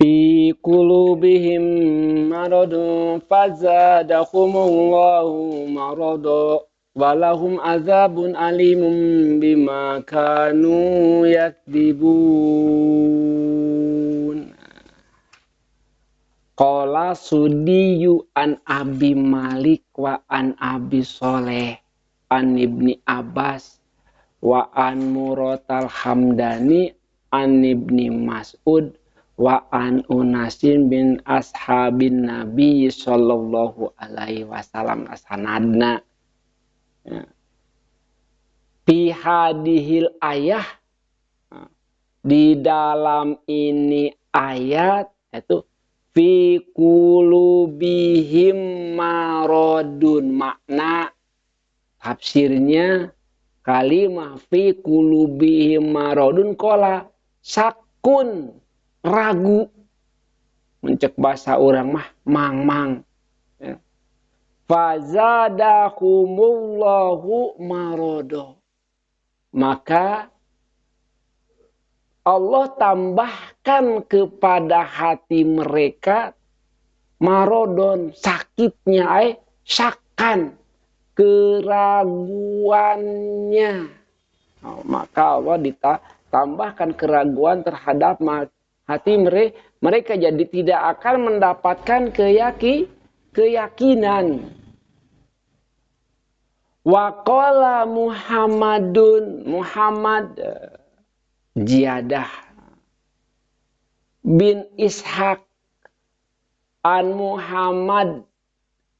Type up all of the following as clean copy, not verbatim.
fi qulubihim maradun fazadahumullahu marada walahum azabun alimun bima kanu yakdibun. Qala Sudiyu an Abi Malik wa an Abi Soleh an Ibni Abbas wa an Muratal Hamdani an Ibni Mas'ud wa an Unasin bin ashabin Nabi sallallahu alaihi wasallam asanadna. Fi hadihil ayah, di dalam ini ayat itu fi qulubihim maradun, makna tafsirnya kalimah fi qulubihim maradun kola sakun, ragu, mencek bahasa orang mah mang-mang. Ya. Fazadahumullahu marado, maka Allah tambahkan kepada hati mereka marodon, sakitnya, syakan, keraguannya. Maka Allah ditambahkan keraguan terhadap hati mereka, jadi tidak akan mendapatkan keyakinan. Waqala Muhammad Jiyadah bin Ishaq an Muhammad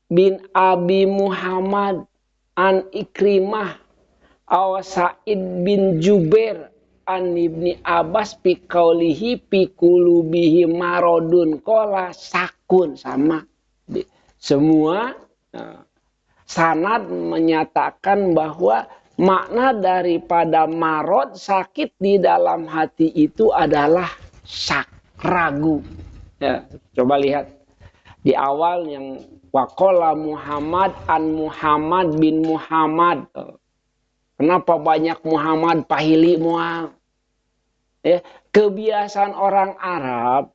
bin Abi Muhammad an Ikrimah aw Sa'id bin Jubair an Ibni Abbas fi qaulihi fi qulubihi maradun qala sakun, sama semua sanad menyatakan bahwa makna daripada marad, sakit di dalam hati itu adalah syak, ragu. Ya, coba lihat di awal yang waqala Muhammad an Muhammad bin Muhammad. Kenapa banyak Muhammad pahili mual? Ya, kebiasaan orang Arab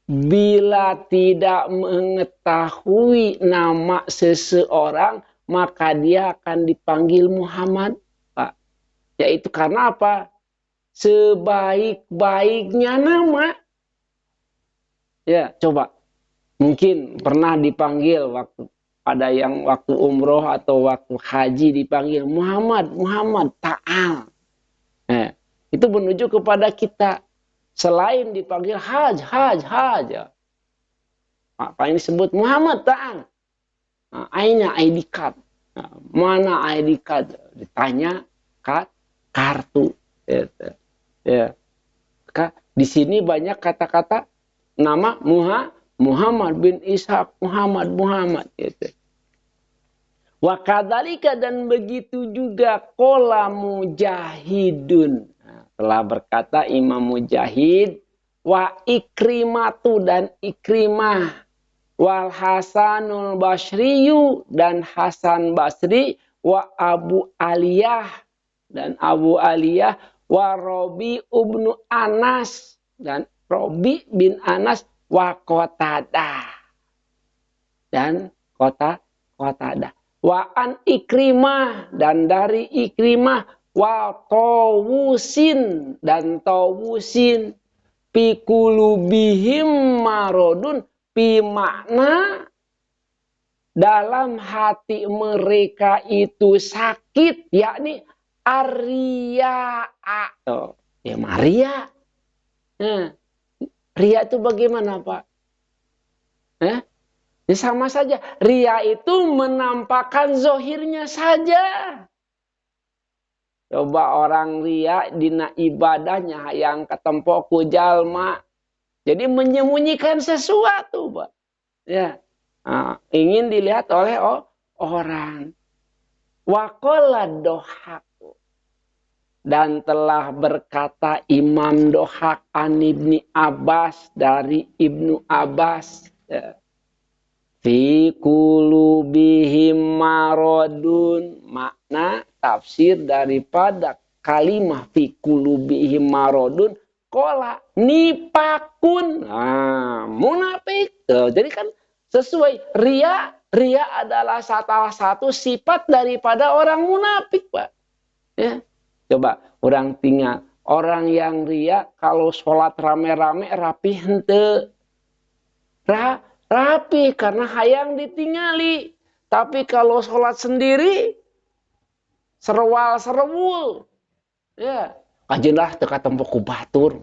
bila tidak mengetahui nama seseorang maka dia akan dipanggil Muhammad, Pak. Yaitu karena apa? Sebaik-baiknya nama. Ya, coba. Mungkin pernah dipanggil ada yang waktu umroh atau waktu haji dipanggil Muhammad, ta'al. Itu menuju kepada kita. Selain dipanggil haj. Apa ini disebut Muhammad ta'al? Aina ID card. Mana ID card? Ditanya kartu. Ya. Di sini banyak kata-kata nama Muhammad bin Ishaq, Muhammad. Gitu. Wa kadzalika, dan begitu juga qala Mujahidun. Telah berkata Imam Mujahid, wa Ikrimatu, dan Ikrimah, wal Hasanul Basriyu, dan Hasan Basri, wa Abu Aliyah, dan Abu Aliyah, wa Robi ibnu Anas, dan Robi bin Anas, wa Qatadah, dan Qatadah, wa an Ikrimah, dan dari Ikrimah, wa Tawusin, dan Tawusin, fi qulubihim maradun, pi makna dalam hati mereka itu sakit, yakni Arya'a. Ya Maria. Ria itu bagaimana, Pak? Ya sama saja. Ria itu menampakkan zohirnya saja. Coba orang ria dina ibadahnya yang ketempo ku jalma. Jadi menyembunyikan sesuatu, Pak. Ya. Ingin dilihat oleh orang. Waqala Dohaku, dan telah berkata Imam Dohak an Ibni Abbas, dari Ibnu Abbas, ya. Fi qulubihim maradun, makna tafsir daripada kalimah fi qulubihim maradun qala, nipakun. Nah, munafik. Jadi kan sesuai ria adalah salah satu sifat daripada orang munafik, Pak. Ya. Coba orang tinggal orang yang ria kalau sholat rame-rame rapi hente. Rapi karena hayang ditingali. Tapi kalau sholat sendiri serwal-serwul. Ya, kajenlah teka tempo ku batur.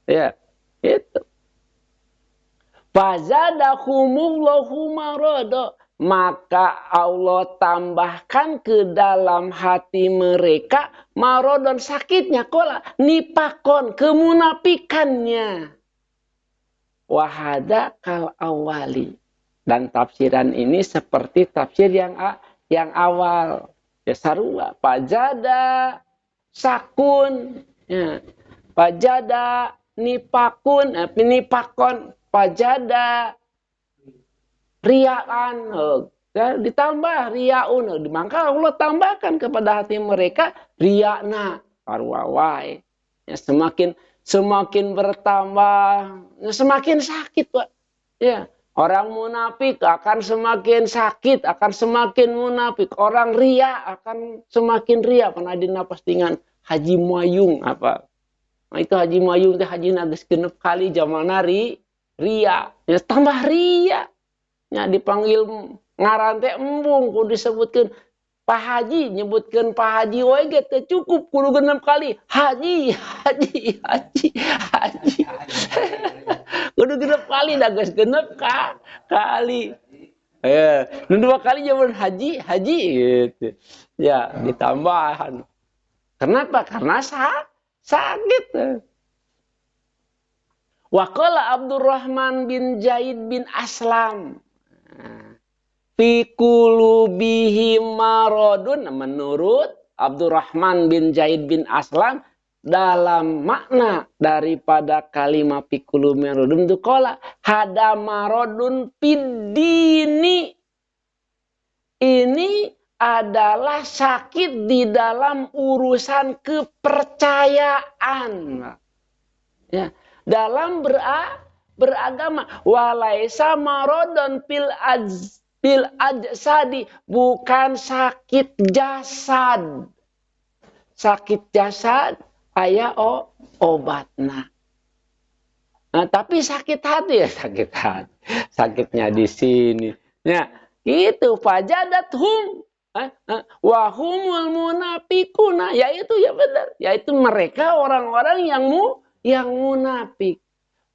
Ya, itu. Fazadakumullahu marada, maka Allah tambahkan ke dalam hati mereka marodon sakitnya, kola nipakon kemunafikannya. Wahada kal awali, dan tafsiran ini seperti tafsir yang awal. Ya sarua pajada sakun, ya. Pajada nipakun, nipakon, pajada riaan, ya, ditambah riaun, maka Allah tambahkan kepada hati mereka riakna arwawai, ya, semakin bertambah, ya, semakin sakit, Pak. Ya, orang munafik akan semakin sakit, akan semakin munafik. Orang ria akan semakin ria. Pernah dinapastingan Haji Mayung apa? Nah, itu Haji Mayung teh haji nages genep kali zamana ria. Ya tambah ria. Ya dipanggil ngaran teh embung kudu disebutkeun Pak Haji, nyebutkeun Pak Haji we ge teu cukup kudu genep kali. Haji. Kudu genep kali da geus genep kali. Nu dua kali jaman haji gitu. Ya, ditambahan. Kenapa? Karena sakit. Waqala Abdurrahman bin Zaid bin Aslam. Fi qulubihim maradun, menurut Abdurrahman bin Zaid bin Aslam dalam makna daripada kalimat fi qulubihim maradun itu qala hada maradun fiddini. Ini adalah sakit di dalam urusan kepercayaan. Ya, dalam beragama. Walaisa marodon fil ajsadi, bukan sakit jasad. Sakit jasad aya obatna. Nah, tapi sakit hati ya sakit hati. Sakitnya di sini. Ya, itu fajadathum wahumul munafikuna, yaitu ya benar, yaitu mereka orang-orang yang munafik.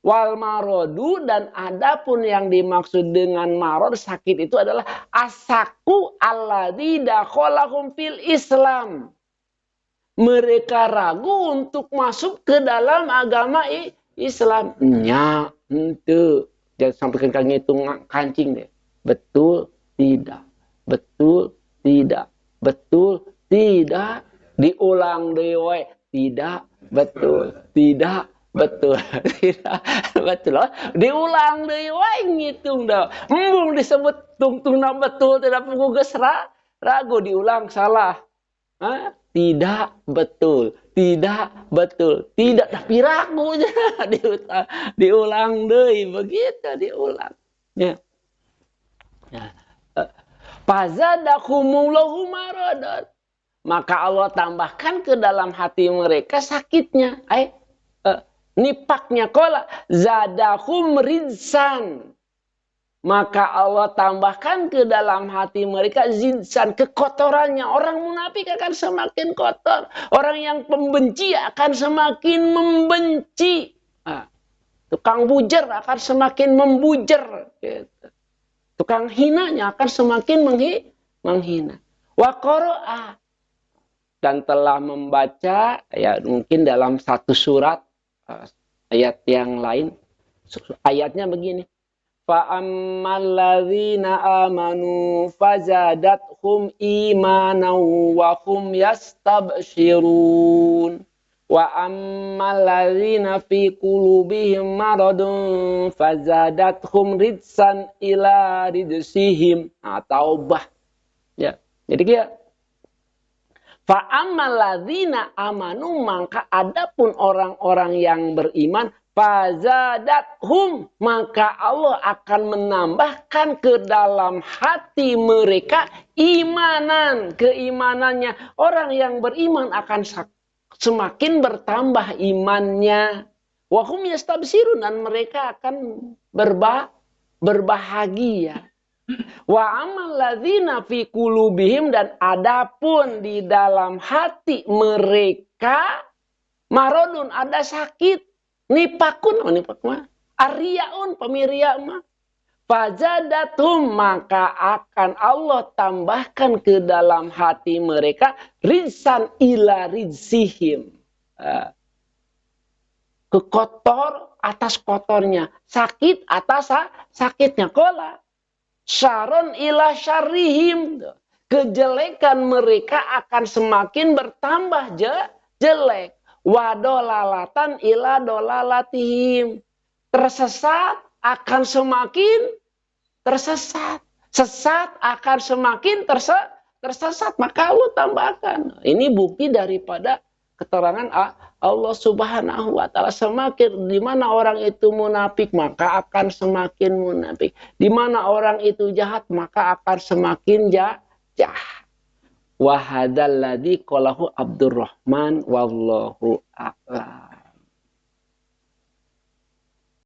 Wal marodu, dan adapun yang dimaksud dengan marod sakit itu adalah asaku alladzi dakhalahum fil Islam. Mereka ragu untuk masuk ke dalam agama Islam. Nya henteu. Jangan sampaikan ka ngitung kancing deh. Betul tidak. Betul tidak. Betul tidak. Diulang deui. Tidak. Betul. Tidak. Betul. Tidak. Betul. Diulang deui ngitung dah. Embung disebut tungtungna betul tidak puguh geus ragu, diulang salah. Hah? Tidak betul. Tidak betul. Tidak, tapi ragu aja. Diulang deui begitu diulang. Ya. Ya. Fazadakumullahu maradan, maka Allah tambahkan ke dalam hati mereka sakitnya, nipaknya. Qala zadahum ridsan, maka Allah tambahkan ke dalam hati mereka zinsan, kekotorannya. Orang munafik akan semakin kotor, orang yang pembenci akan semakin membenci, tukang bujer akan semakin membujer gitu. Tukang hinanya akan semakin menghina. Wa qara'a, dan telah membaca, ya mungkin dalam satu surat, ayat yang lain. Ayatnya begini. Fa ammal ladzina amanu fazadathum imanan wa hum yastabshirun. Wa ammal ladzina fi qulubihim maradun fazadathum ridsan ila ridsihim. Taubah. Ya. Jadi dia fa ammal ladzina amanu, maka adapun orang-orang yang beriman Fazadathum, maka Allah akan menambahkan ke dalam hati mereka imanan, keimanannya. Orang yang beriman akan semakin bertambah imannya. Wa hum yastabsirun, dan mereka akan berbahagia. Wa amal ladzina fi qulubihim, dan adapun di dalam hati mereka marodun, ada sakit. Nipakun, nipak mah. Ariyaun, pemiria mah. Fazadatum, maka akan Allah tambahkan ke dalam hati mereka rizsan ila rizsihim. Kekotor atas kotornya. Sakit atas sakitnya. Kola. Syaron ila syarrihim. Kejelekan mereka akan semakin bertambah jelek. Wadolalatan ila dolalatihim. Tersesat akan semakin tersesat. Sesat akan semakin tersesat. Maka Allah tambahkan. Ini bukti daripada keterangan Allah Subhanahu wa taala. Semakin di mana orang itu munafik, maka akan semakin munafik. Di mana orang itu jahat, maka akan semakin jahat. Wa hadzal ladzi qalahu Abdurrahman wallahu a'lam.